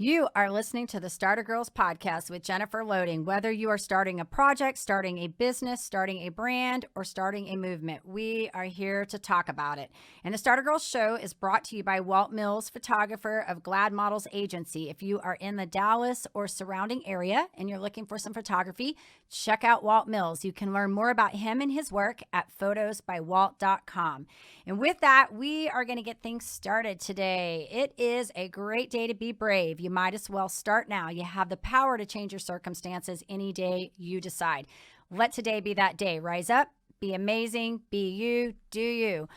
You are listening to the Starter Girls podcast with Jennifer Loading. Whether you are starting a project, starting a business, starting a brand, or starting a movement, we are here to talk about it. And the Starter Girls show is brought to you by Walt Mills, photographer of Glad Models Agency. If you are in the Dallas or surrounding area and you're looking for some photography, check out Walt Mills. You can learn more about him and his work at photosbywalt.com. And with that, we are going to get things started today. It is a great day to be brave. You might as well start now. You have the power to change your circumstances any day you decide. Let today be that day. Rise up, be amazing, be you, do you.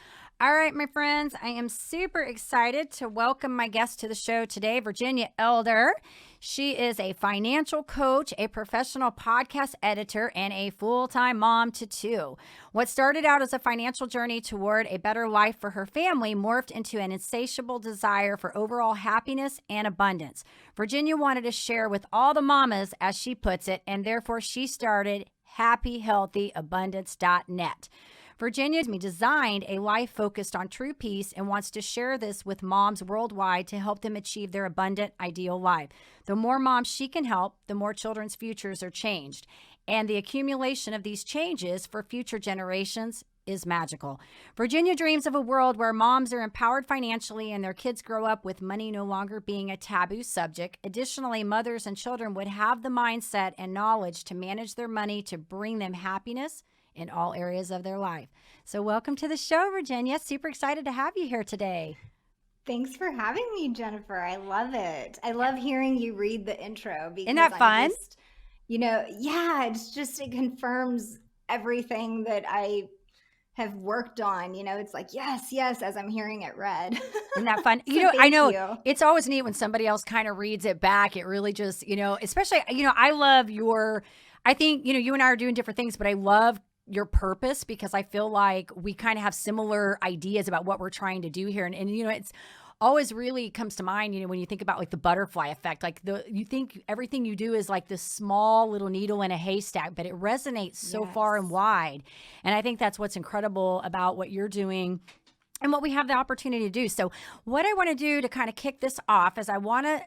All right, my friends, I am super excited to welcome my guest to the show today, Virginia Elder. She is a financial coach, a professional podcast editor, and a full-time mom to two. What started out as a financial journey toward a better life for her family morphed into an insatiable desire for overall happiness and abundance. Virginia wanted to share with all the mamas, as she puts it, and therefore she started happyhealthyabundance.net. Virginia designed a life focused on true peace and wants to share this with moms worldwide to help them achieve their abundant, ideal life. The more moms she can help, the more children's futures are changed. And the accumulation of these changes for future generations is magical. Virginia dreams of a world where moms are empowered financially and their kids grow up with money no longer being a taboo subject. Additionally, mothers and children would have the mindset and knowledge to manage their money to bring them happiness in all areas of their life. So welcome to the show, Virginia. Super excited to have you here today. Thanks for having me, Jennifer. I love it. I love hearing you read the intro because Isn't that fun? It confirms everything that I have worked on. It's like, yes, as I'm hearing it read. Isn't that fun? So I know you. It's always neat when somebody else kind of reads it back. It really just, especially, I love I think, you and I are doing different things, but I love your purpose because I feel like we kind of have similar ideas about what we're trying to do here. And it's always really comes to mind, when you think about like the butterfly effect, like you think everything you do is like this small little needle in a haystack, but it resonates so far and wide. And I think that's what's incredible about what you're doing and what we have the opportunity to do. So what I want to do to kind of kick this off is I want you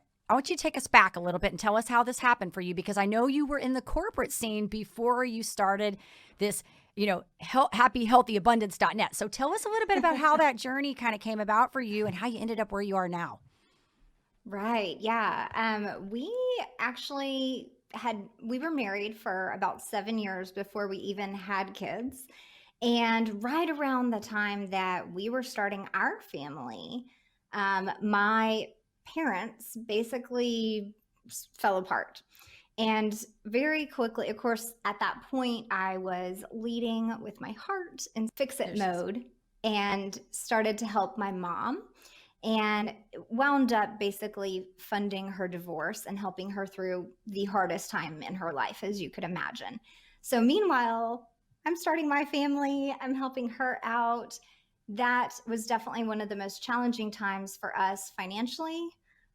to take us back a little bit and tell us how this happened for you, because I know you were in the corporate scene before you started this, happyhealthyabundance.net. So tell us a little bit about how that journey kind of came about for you and how you ended up where you are now. Right. Yeah. We actually we were married for about 7 years before we even had kids. And right around the time that we were starting our family, my parents basically fell apart. And very quickly, of course, at that point, I was leading with my heart in fix-it mode and started to help my mom and wound up basically funding her divorce and helping her through the hardest time in her life, as you could imagine. So meanwhile, I'm starting my family, I'm helping her out. That was definitely one of the most challenging times for us financially,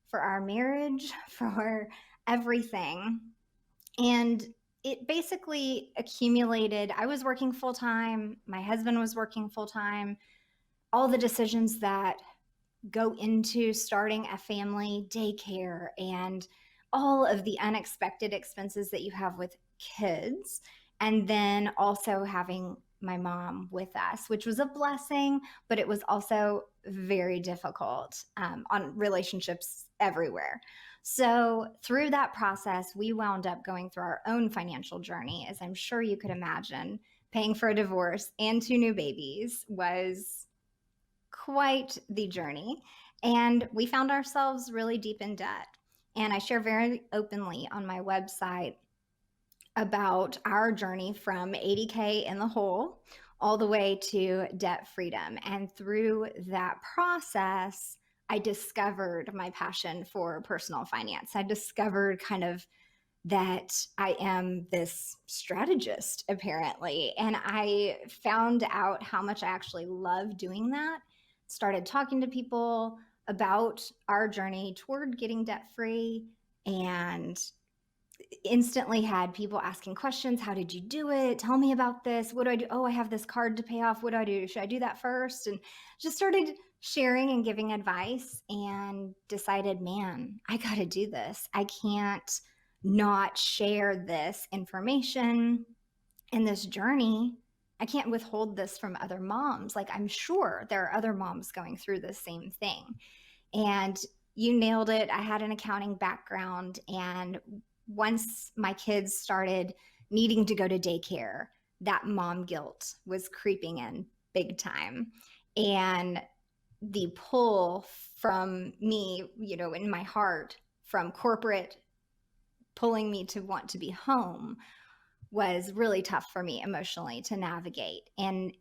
for our marriage, for everything. And it basically accumulated. I was working full time. My husband was working full time. All the decisions that go into starting a family, daycare, and all of the unexpected expenses that you have with kids. And then also having my mom with us, which was a blessing, but it was also very difficult on relationships everywhere. So through that process, we wound up going through our own financial journey, as I'm sure you could imagine. Paying for a divorce and 2 new babies was quite the journey. And we found ourselves really deep in debt. And I share very openly on my website about our journey from 80K in the hole all the way to debt freedom. And through that process, I discovered my passion for personal finance. I discovered kind of that I am this strategist, apparently. And I found out how much I actually love doing that. Started talking to people about our journey toward getting debt free. And instantly had people asking questions. How did you do it? Tell me about this. What do I do? Oh, I have this card to pay off. What do I do? Should I do that first? And just started sharing and giving advice and decided, man, I got to do this. I can't not share this information in this journey. I can't withhold this from other moms. Like, I'm sure there are other moms going through the same thing. And you nailed it. I had an accounting background. And once my kids started needing to go to daycare, that mom guilt was creeping in big time. And the pull from me, in my heart, from corporate pulling me to want to be home was really tough for me emotionally to navigate. And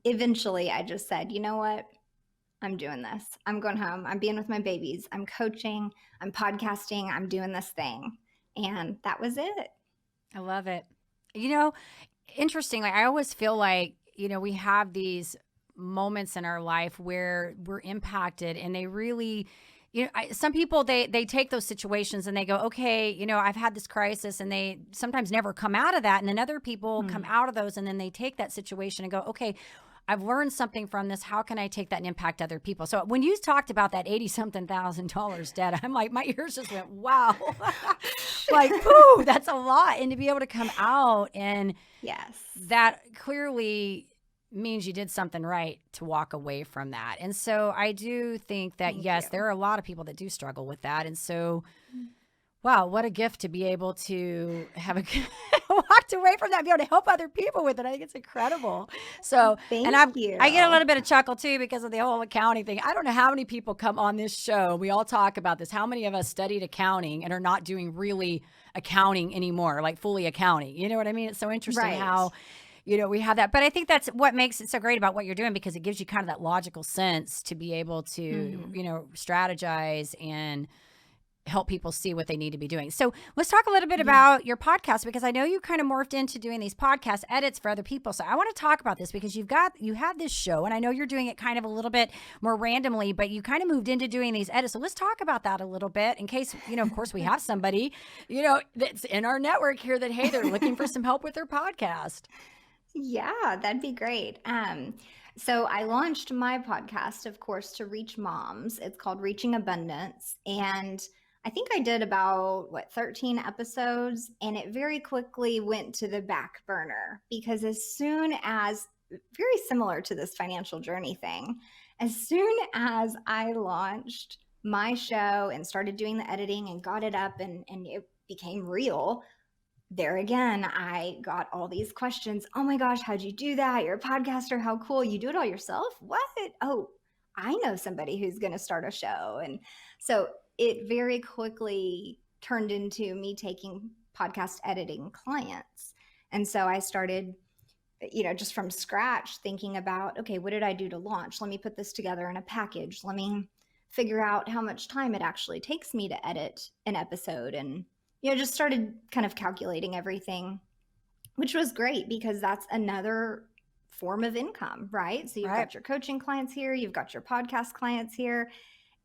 eventually I just said, you know what? I'm doing this. I'm going home. I'm being with my babies. I'm coaching. I'm podcasting. I'm doing this thing. And that was it. I love it. Interestingly, I always feel like, we have these moments in our life where we're impacted, and they really, some people, they take those situations and they go, okay, I've had this crisis, and they sometimes never come out of that. And then other people come out of those, and then they take that situation and go, okay, I've learned something from this. How can I take that and impact other people? So when you talked about that $80-something thousand debt, I'm like, my ears just went, wow. Like, ooh, that's a lot. And to be able to come out, and yes, that clearly means you did something right to walk away from that. And so I do think that, yes, there are a lot of people that do struggle with that. And so, wow, what a gift to be able to have walked away from that, be able to help other people with it. I think it's incredible. So, Thank you. I get a little bit of chuckle too, because of the whole accounting thing. I don't know how many people come on this show. We all talk about this. How many of us studied accounting and are not doing really accounting anymore, like fully accounting? You know what I mean? It's so interesting how, we have that. But I think that's what makes it so great about what you're doing, because it gives you kind of that logical sense to be able to, strategize and help people see what they need to be doing. So let's talk a little bit about your podcast, because I know you kind of morphed into doing these podcast edits for other people. So I want to talk about this, because you have this show, and I know you're doing it kind of a little bit more randomly, but you kind of moved into doing these edits. So let's talk about that a little bit, in case, of course, we have somebody, that's in our network here that, hey, they're looking for some help with their podcast. Yeah, that'd be great. So I launched my podcast, of course, to reach moms. It's called Reaching Abundance. And I think I did about 13 episodes, and it very quickly went to the back burner, because as soon as, very similar to this financial journey thing, as soon as I launched my show and started doing the editing and got it up, and it became real, there again, I got all these questions. Oh my gosh, how'd you do that? You're a podcaster. How cool. You do it all yourself? What? Oh, I know somebody who's going to start a show. And so it very quickly turned into me taking podcast editing clients. And so I started, just from scratch, thinking about, okay, what did I do to launch? Let me put this together in a package. Let me figure out how much time it actually takes me to edit an episode, and just started kind of calculating everything, which was great, because that's another form of income, right? So you've got your coaching clients here, you've got your podcast clients here.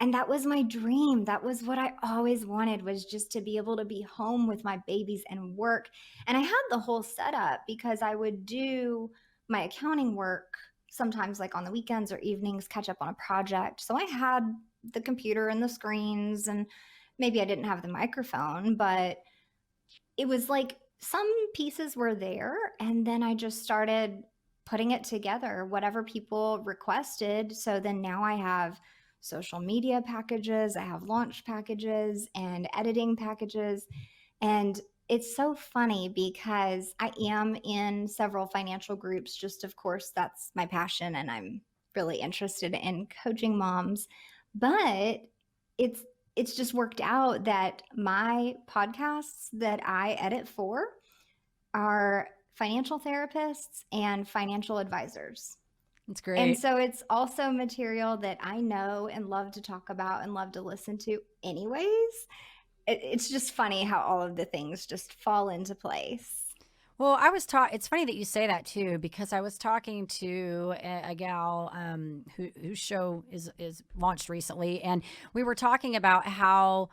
And that was my dream. That was what I always wanted, was just to be able to be home with my babies and work. And I had the whole setup, because I would do my accounting work sometimes, like on the weekends or evenings, catch up on a project. So I had the computer and the screens, and maybe I didn't have the microphone, but it was like some pieces were there. And then I just started putting it together, whatever people requested. So then now I have social media packages, I have launch packages and editing packages. And it's so funny, because I am in several financial groups. Just, of course, that's my passion, and I'm really interested in coaching moms. But it's just worked out that my podcasts that I edit for are financial therapists and financial advisors. That's great. And so it's also material that I know and love to talk about and love to listen to anyways. It's just funny how all of the things just fall into place. Well, it's funny that you say that too, because I was talking to a gal whose show is launched recently, and we were talking about how,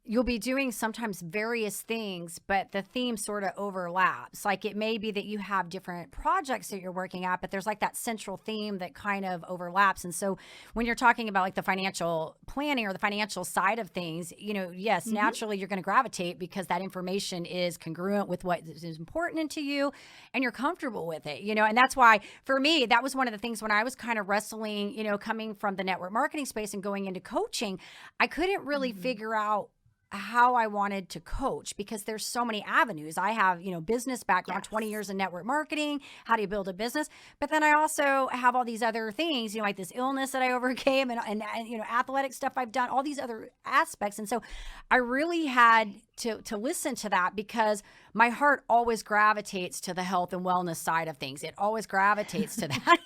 you'll be doing sometimes various things, but the theme sort of overlaps. Like it may be that you have different projects that you're working at, but there's like that central theme that kind of overlaps. And so when you're talking about like the financial planning or the financial side of things, yes, naturally you're going to gravitate because that information is congruent with what is important to you and you're comfortable with it, and that's why for me, that was one of the things when I was kind of wrestling, coming from the network marketing space and going into coaching, I couldn't really figure out how I wanted to coach because there's so many avenues. I have, business background, 20 years in network marketing, how do you build a business? But then I also have all these other things, like this illness that I overcame and athletic stuff I've done, all these other aspects. And so I really had to listen to that because my heart always gravitates to the health and wellness side of things. It always gravitates to that,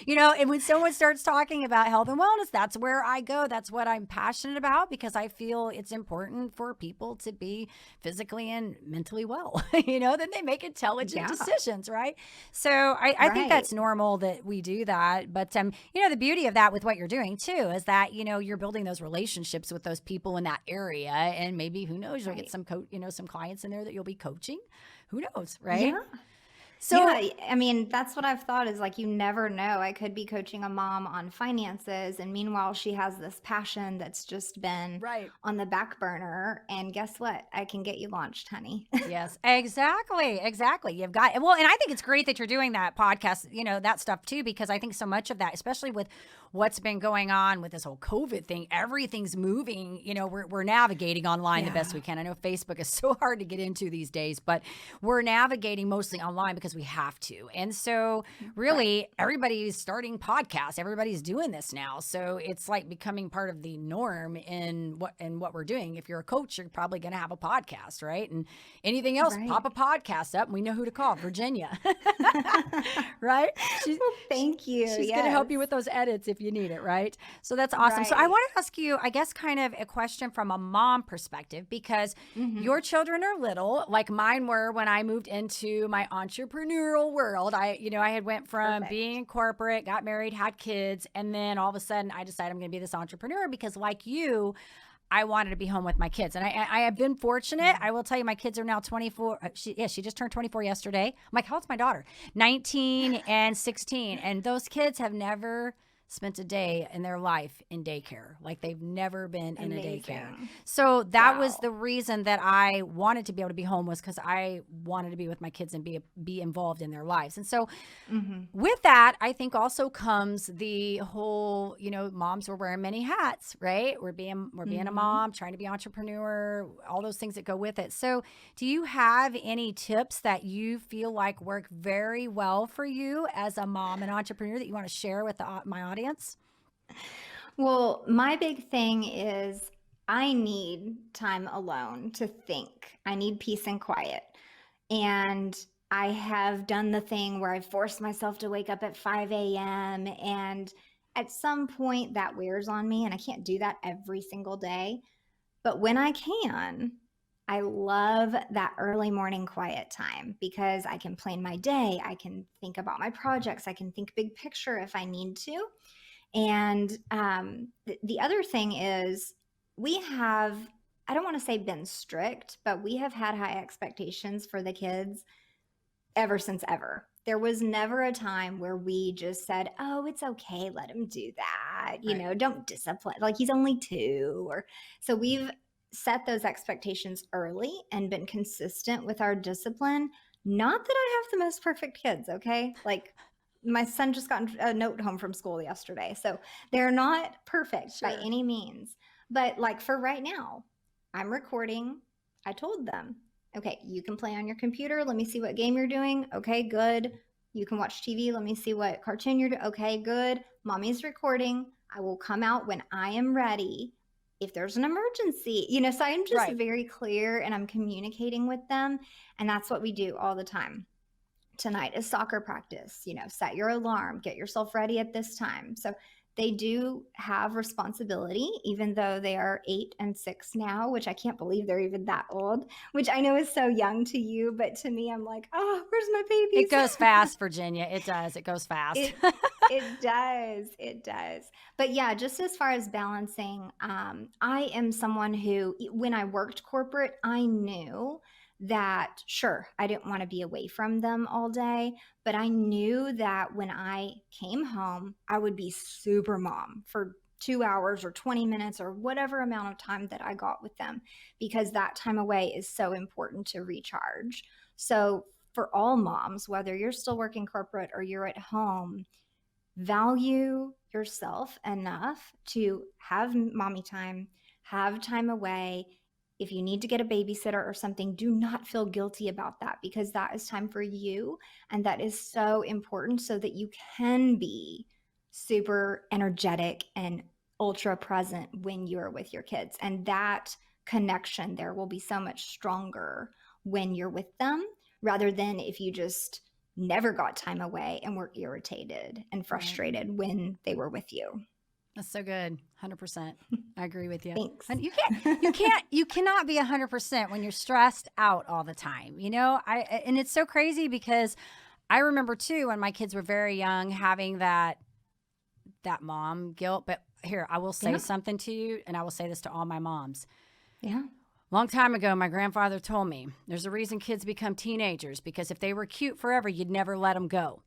and when someone starts talking about health and wellness, that's where I go. That's what I'm passionate about because I feel it's important for people to be physically and mentally well, that they make intelligent decisions, right? So I think that's normal that we do that. But, the beauty of that with what you're doing too, is that, you're building those relationships with those people in that area. And maybe, who knows, you'll get some clients in there that you'll be coaching. Who knows, right? Yeah. So, I mean, that's what I've thought is like, you never know. I could be coaching a mom on finances. And meanwhile, she has this passion that's just been on the back burner. And guess what? I can get you launched, honey. Yes, exactly. You've got, well, and I think it's great that you're doing that podcast, that stuff too, because I think so much of that, especially with what's been going on with this whole COVID thing, everything's moving, we're navigating online the best we can. I know Facebook is so hard to get into these days, but we're navigating mostly online because we have to. And so really everybody's starting podcasts. Everybody's doing this now. So it's like becoming part of the norm in what we're doing. If you're a coach, you're probably going to have a podcast, right? And anything else, pop a podcast up and we know who to call, Virginia. Right? Well, thank you. She's going to help you with those edits if you need it, right? So that's awesome. So I want to ask you, I guess, kind of a question from a mom perspective, because your children are little, like mine were when I moved into my entrepreneurial world. I had went from being in corporate, got married, had kids, and then all of a sudden I decided I'm going to be this entrepreneur because, like you, I wanted to be home with my kids. And I have been fortunate. I will tell you, my kids are now 24. She just turned 24 yesterday. I'm like, how old's my daughter? 19 and 16. And those kids have never spent a day in their life in daycare. Like they've never been in a daycare. So that was the reason that I wanted to be able to be home, was because I wanted to be with my kids and be involved in their lives. And so with that, I think also comes the whole, moms were wearing many hats, right? We're being a mom, trying to be entrepreneur, all those things that go with it. So do you have any tips that you feel like work very well for you as a mom and entrepreneur that you want to share with my audience? Well, my big thing is I need time alone to think. I need peace and quiet. And I have done the thing where I forced myself to wake up at 5 a.m. And at some point that wears on me, and I can't do that every single day. But when I can, I love that early morning quiet time because I can plan my day. I can think about my projects. I can think big picture if I need to. And the other thing is we have, I don't want to say been strict, but we have had high expectations for the kids ever since ever. There was never a time where we just said, oh, it's okay, let him do that. Don't discipline. Like he's only 2. So we've set those expectations early and been consistent with our discipline. Not that I have the most perfect kids, okay? Like my son just got a note home from school yesterday. So they're not perfect by any means. But like for right now, I'm recording. I told them, okay, you can play on your computer. Let me see what game you're doing. Okay, good. You can watch TV. Let me see what cartoon you're doing. Okay, good. Mommy's recording. I will come out when I am ready if there's an emergency. So I'm just very clear and I'm communicating with them. And that's what we do all the time. Tonight is soccer practice, set your alarm, get yourself ready at this time. So they do have responsibility, even though they are 8 and 6 now, which I can't believe they're even that old, which I know is so young to you, but to me, I'm like, oh, where's my It babies? goes fast, Virginia. It does. It goes fast. It does. It does. But yeah, just as far as balancing, I am someone who, when I worked corporate, I knew that, sure, I didn't want to be away from them all day, but I knew that when I came home, I would be super mom for 2 hours or 20 minutes or whatever amount of time that I got with them, because that time away is so important to recharge. So, for all moms, whether you're still working corporate or you're at home, value yourself enough to have mommy time, have time away. If you need to get a babysitter or something, do not feel guilty about that, because that is time for you. And that is so important so that you can be super energetic and ultra present when you're with your kids. And that connection there will be so much stronger when you're with them, rather than if you just never got time away and were irritated and frustrated when they were with you. That's so good. 100%. I agree with you. Thanks. And you cannot be 100% when you're stressed out all the time. And it's so crazy because I remember too, when my kids were very young, having that mom guilt. But here, I will say something to you, and I will say this to all my moms. Yeah. Long time ago, my grandfather told me there's a reason kids become teenagers, because if they were cute forever, you'd never let them go.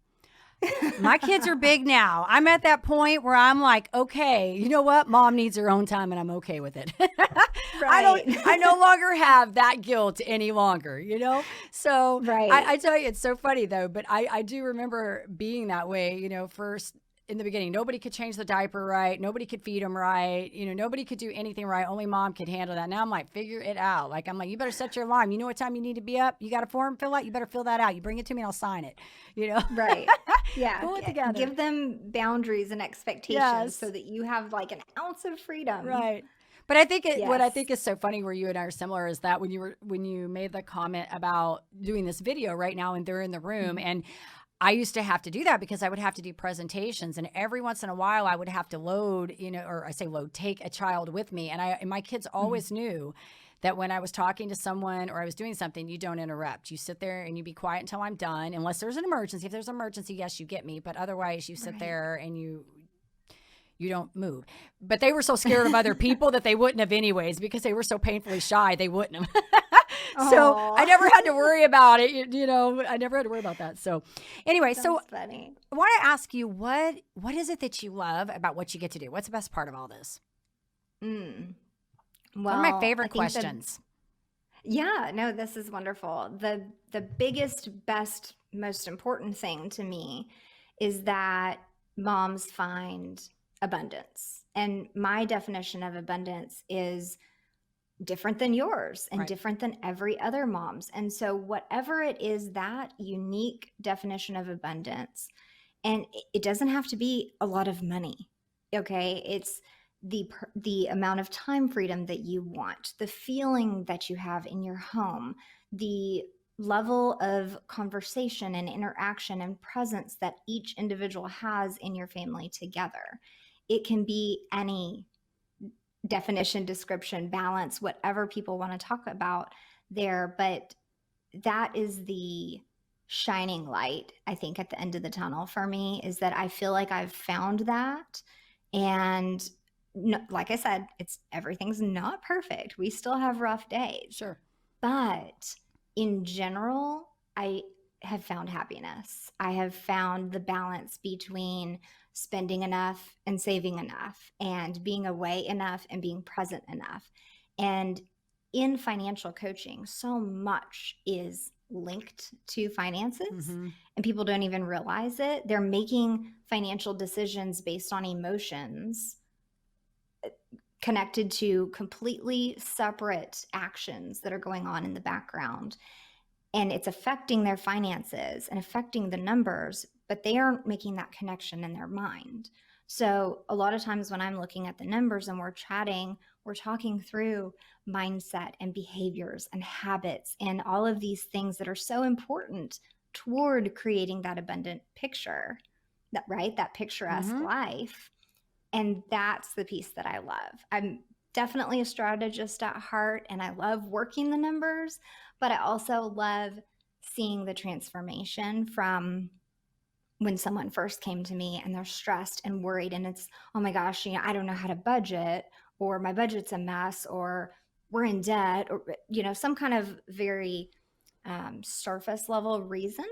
My kids are big now. I'm at that point where I'm like, okay, you know what? Mom needs her own time, and I'm okay with it. Right. I no longer have that guilt any longer, So Right. I tell you, it's so funny though, but I do remember being that way, first in the beginning. Nobody could change the diaper right. Nobody could feed them right. Nobody could do anything right. Only mom could handle that. Now I'm like, figure it out. Like, I'm like, you better set your alarm. You know what time you need to be up? You got a form fill out? You better fill that out. You bring it to me and I'll sign it, Right. Yeah. Pull it together. Give them boundaries and expectations so that you have like an ounce of freedom. Right. But I think what I think is so funny, where you and I are similar, is that when you made the comment about doing this video right now and they're in the room, and I used to have to do that because I would have to do presentations, and every once in a while I would have to load, or I say load, take a child with me. And my kids always knew that when I was talking to someone or I was doing something, you don't interrupt. You sit there and you be quiet until I'm done, unless there's an emergency. If there's an emergency, yes, you get me. But otherwise you sit there and you don't move. But they were so scared of other people that they wouldn't have anyways, because they were so painfully shy, they wouldn't have. So I never had to worry about it. I never had to worry about that. So anyway, so funny. I want to ask you, what is it that you love about what you get to do? What's the best part of all this? Well, one of my favorite questions. No, this is wonderful. The biggest, best, most important thing to me is that moms find abundance. And my definition of abundance is different than yours and different than every other mom's. And so whatever it is, that unique definition of abundance, and it doesn't have to be a lot of money. Okay. It's the amount of time freedom that you want, the feeling that you have in your home, the level of conversation and interaction and presence that each individual has in your family together. It can be any definition, description, balance, whatever people want to talk about there. But that is the shining light, I think, at the end of the tunnel for me, is that I feel like I've found that. And like I said, everything's not perfect. We still have rough days. Sure. But in general, I have found happiness. I have found the balance between spending enough and saving enough, and being away enough and being present enough. And in financial coaching, so much is linked to finances, and people don't even realize it. They're making financial decisions based on emotions connected to completely separate actions that are going on in the background. And it's affecting their finances and affecting the numbers, but they aren't making that connection in their mind. So a lot of times when I'm looking at the numbers and we're chatting, we're talking through mindset and behaviors and habits and all of these things that are so important toward creating that abundant picture, that picturesque life. And that's the piece that I love. I'm definitely a strategist at heart, and I love working the numbers, but I also love seeing the transformation from when someone first came to me and they're stressed and worried, and it's, oh my gosh, I don't know how to budget, or my budget's a mess, or we're in debt, or some kind of very surface level reason.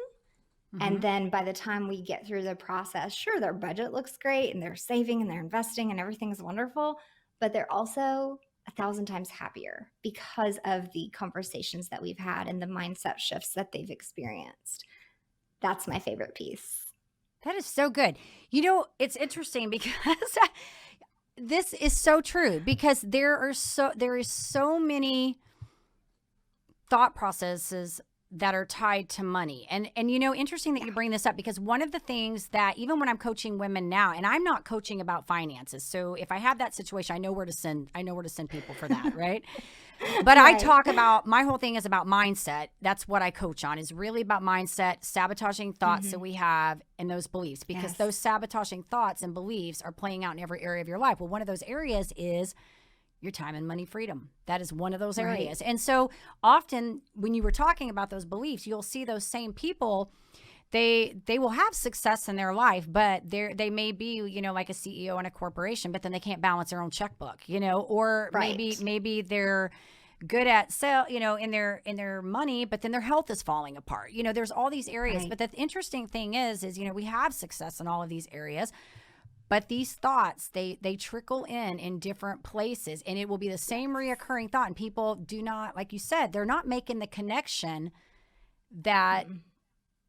And then by the time we get through the process, sure, their budget looks great and they're saving and they're investing and everything's wonderful, but they're also 1,000 times happier because of the conversations that we've had and the mindset shifts that they've experienced. That's my favorite piece. That is so good. It's interesting because this is so true, because there is so many thought processes that are tied to money. And interesting that you bring this up, because one of the things that, even when I'm coaching women now, and I'm not coaching about finances. So if I have that situation, I know where to send people for that. Right. But I talk about, my whole thing is about mindset. That's what I coach on, is really about mindset, sabotaging thoughts that we have, and those beliefs, because those sabotaging thoughts and beliefs are playing out in every area of your life. Well, one of those areas is your time and money freedom. That is one of those areas. And so often when you were talking about those beliefs, you'll see those same people, they will have success in their life, but they may be, like a CEO in a corporation, but then they can't balance their own checkbook, or maybe they're good at sell, in their money, but then their health is falling apart. There's all these areas. But the interesting thing is, we have success in all of these areas. But these thoughts, they trickle in different places, and it will be the same reoccurring thought. And people do not, like you said, they're not making the connection that,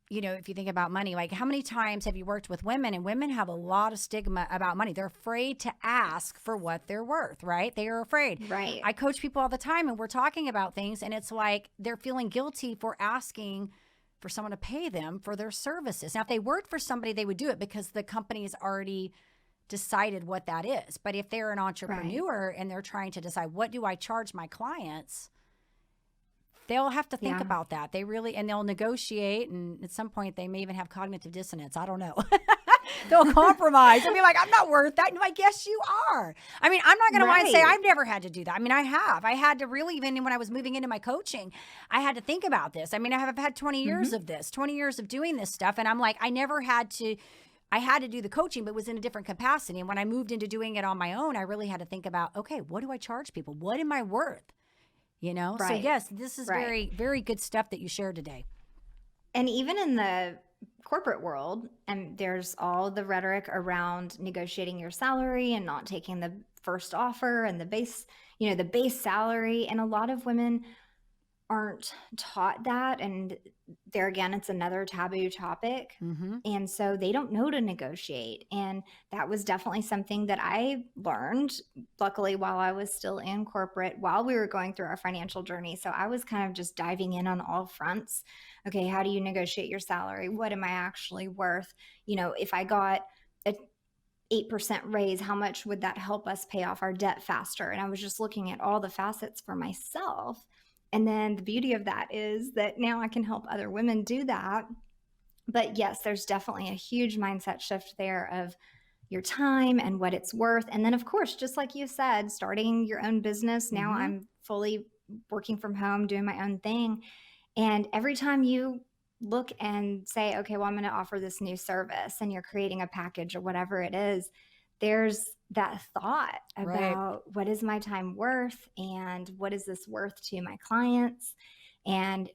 if you think about money, like how many times have you worked with women, and women have a lot of stigma about money. They're afraid to ask for what they're worth, right? They are afraid. Right. I coach people all the time, and we're talking about things, and it's like they're feeling guilty for asking for someone to pay them for their services. Now, if they worked for somebody, they would do it because the company's already decided what that is. But if they're an entrepreneur and they're trying to decide, what do I charge my clients? They'll have to think about that. And they'll negotiate. And at some point they may even have cognitive dissonance. I don't know. They'll compromise and be like, I'm not worth that. And I guess you are. I mean, I'm not going to want to say I've never had to do that. I mean, I have. I had to really, even when I was moving into my coaching, I had to think about this. I mean, I have had 20 years of this, 20 years of doing this stuff. And I'm like, I had to do the coaching, but it was in a different capacity. And when I moved into doing it on my own, I really had to think about, okay, what do I charge people? What am I worth? So yes, this is very, very good stuff that you shared today. And even in the corporate world, and there's all the rhetoric around negotiating your salary and not taking the first offer and the base salary. And a lot of women aren't taught that. And there again, it's another taboo topic. And so they don't know to negotiate. And that was definitely something that I learned, luckily, while I was still in corporate, while we were going through our financial journey. So I was kind of just diving in on all fronts. Okay, how do you negotiate your salary? What am I actually worth? If I got a 8% raise, how much would that help us pay off our debt faster? And I was just looking at all the facets for myself. And then the beauty of that is that now I can help other women do that. But yes, there's definitely a huge mindset shift there of your time and what it's worth. And then, of course, just like you said, starting your own business. Now I'm fully working from home, doing my own thing. And every time you look and say, okay, well, I'm going to offer this new service, and you're creating a package or whatever it is, there's that thought about what is my time worth, and what is this worth to my clients? And,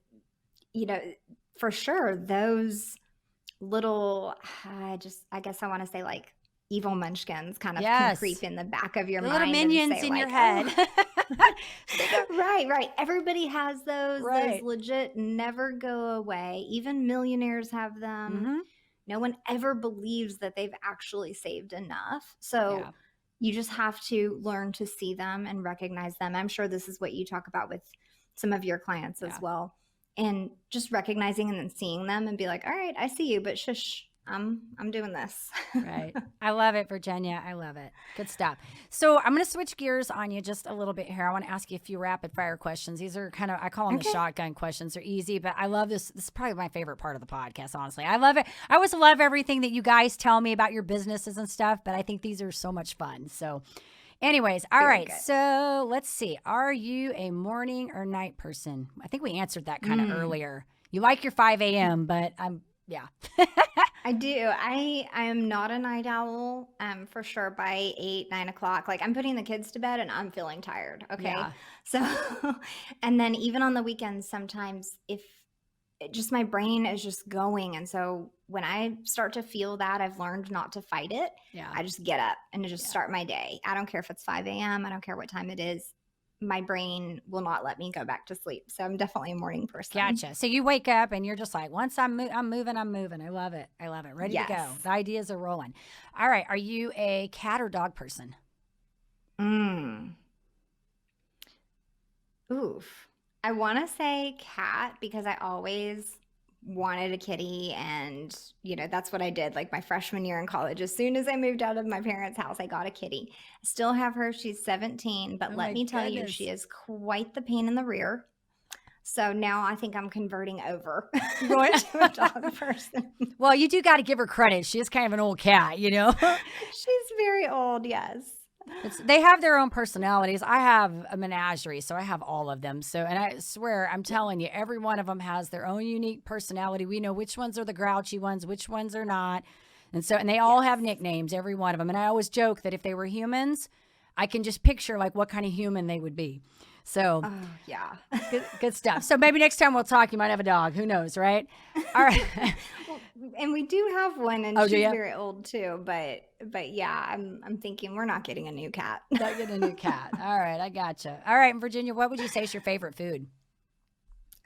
for sure, those little, I guess I want to say like evil munchkins kind of can creep in the back of your mind. Little minions in your head. Right. Everybody has those. Those legit never go away. Even millionaires have them. No one ever believes that they've actually saved enough. So you just have to learn to see them and recognize them. I'm sure this is what you talk about with some of your clients as well. And just recognizing and then seeing them and be like, all right, I see you, but shush, I'm doing this. Right. I love it, Virginia. I love it. Good stuff. So I'm going to switch gears on you just a little bit here. I want to ask you a few rapid fire questions. These are kind of, I call them the Okay. shotgun questions. They're easy, but I love this. This is probably my favorite part of the podcast, honestly. I love it. I always love everything that you guys tell me about your businesses and stuff, but I think these are so much fun. So anyways, all Very right. good. So let's see. Are you a morning or night person? I think we answered that kind of earlier. You like your 5 a.m., but yeah. I do. I am not a night owl, for sure by 8, 9 o'clock. Like I'm putting the kids to bed and I'm feeling tired. Okay. Yeah. So, and then even on the weekends, sometimes if just my brain is just going. And so when I start to feel that, I've learned not to fight it. Yeah. I just get up and just start my day. I don't care if it's 5 a.m. I don't care what time it is. My brain will not let me go back to sleep. So I'm definitely a morning person. Gotcha. So you wake up and you're just like, once I'm moving, I'm moving. I love it. I love it. Ready to go. Yes. The ideas are rolling. All right. Are you a cat or dog person? Oof. I want to say cat because I always wanted a kitty and that's what I did like my freshman year in college. As soon as I moved out of my parents' house, I got a kitty. I still have her. She's 17, but Oh let my me tell you, goodness. she is quite the pain in the rear. So now I think I'm converting over Right. to a dog person. Well, you do got to give her credit. She is kind of an old cat, you know? She's very old, yes. They have their own personalities. I have a menagerie, so I have all of them. So, and I swear, I'm telling you, every one of them has their own unique personality. We know which ones are the grouchy ones, which ones are not. And so, and they all have nicknames, every one of them. And I always joke that if they were humans, I can just picture like what kind of human they would be. So, Oh, yeah. good stuff. So maybe next time we'll talk, you might have a dog. Who knows, right? All right. And we do have one, and Oh, do she's ya? very old too. But yeah, I'm thinking we're not getting a new cat. Not getting a new cat. All right, I gotcha. All right, Virginia, what would you say is your favorite food?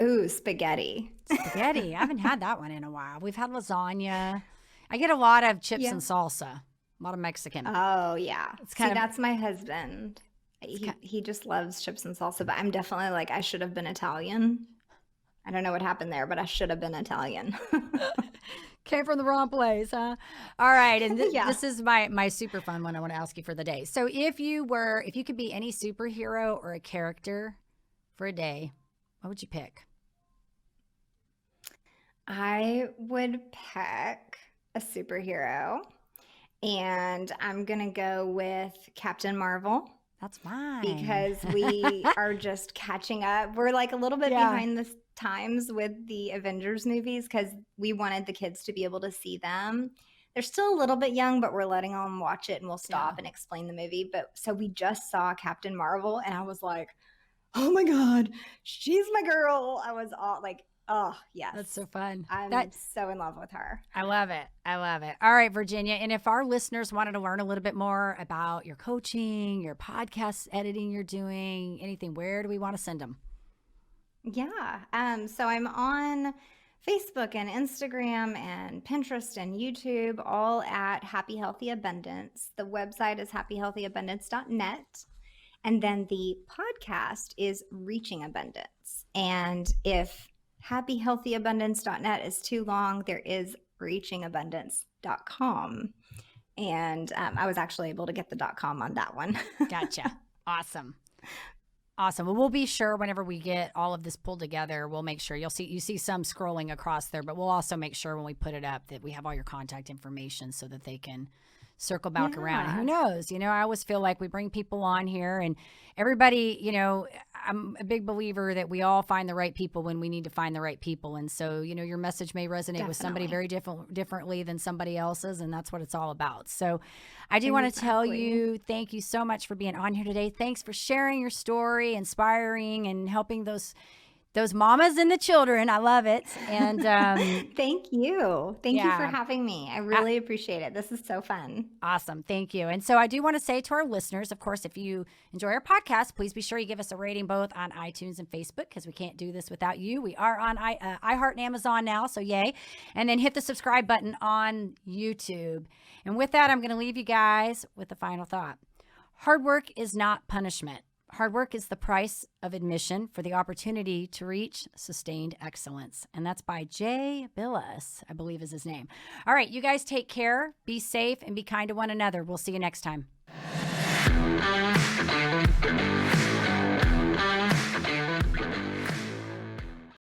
Ooh, spaghetti. Spaghetti. I haven't had that one in a while. We've had lasagna. I get a lot of chips Yeah. and salsa, a lot of Mexican. Oh yeah. It's See, kind of- that's my husband. He just loves chips and salsa, but I'm definitely like I should have been Italian. I don't know what happened there, but I should have been Italian. Came from the wrong place, huh? All right, and Yeah. this is my super fun one I want to ask you for the day. So if you could be any superhero or a character for a day, what would you pick? I would pick a superhero, and I'm gonna go with Captain Marvel. That's mine. Because we are just catching up. We're like a little bit Yeah. behind the times with the Avengers movies because we wanted the kids to be able to see them. They're still a little bit young, but we're letting them watch it and we'll stop Yeah. and explain the movie. But so we just saw Captain Marvel and I was like, oh my God, she's my girl. I was all like, oh, yes. That's so fun. I'm so in love with her. I love it. I love it. All right, Virginia. And if our listeners wanted to learn a little bit more about your coaching, your podcast editing you're doing, anything, where do we want to send them? Yeah. So I'm on Facebook and Instagram and Pinterest and YouTube, all at Happy Healthy Abundance. The website is happyhealthyabundance.net. And then the podcast is Reaching Abundance. And if happyhealthyabundance.net is too long, there is reachingabundance.com. And I was actually able to get the .com on that one. Gotcha. Awesome. Awesome. Well, we'll be sure whenever we get all of this pulled together, we'll make sure you see some scrolling across there, but we'll also make sure when we put it up that we have all your contact information so that they can circle back around. And who knows? I always feel like we bring people on here and everybody, I'm a big believer that we all find the right people when we need to find the right people. And so, your message may resonate with somebody very differently than somebody else's. And that's what it's all about. So I do want to tell you, thank you so much for being on here today. Thanks for sharing your story, inspiring and helping those mamas and the children. I love it. And thank you. Thank you for having me. I really appreciate it. This is so fun. Awesome. Thank you. And so I do want to say to our listeners, of course, if you enjoy our podcast, please be sure you give us a rating both on iTunes and Facebook because we can't do this without you. We are on iHeart and Amazon now, so yay. And then hit the subscribe button on YouTube. And with that, I'm going to leave you guys with the final thought. Hard work is not punishment. Hard work is the price of admission for the opportunity to reach sustained excellence. And that's by Jay Billis, I believe is his name. All right, you guys take care, be safe, and be kind to one another. We'll see you next time.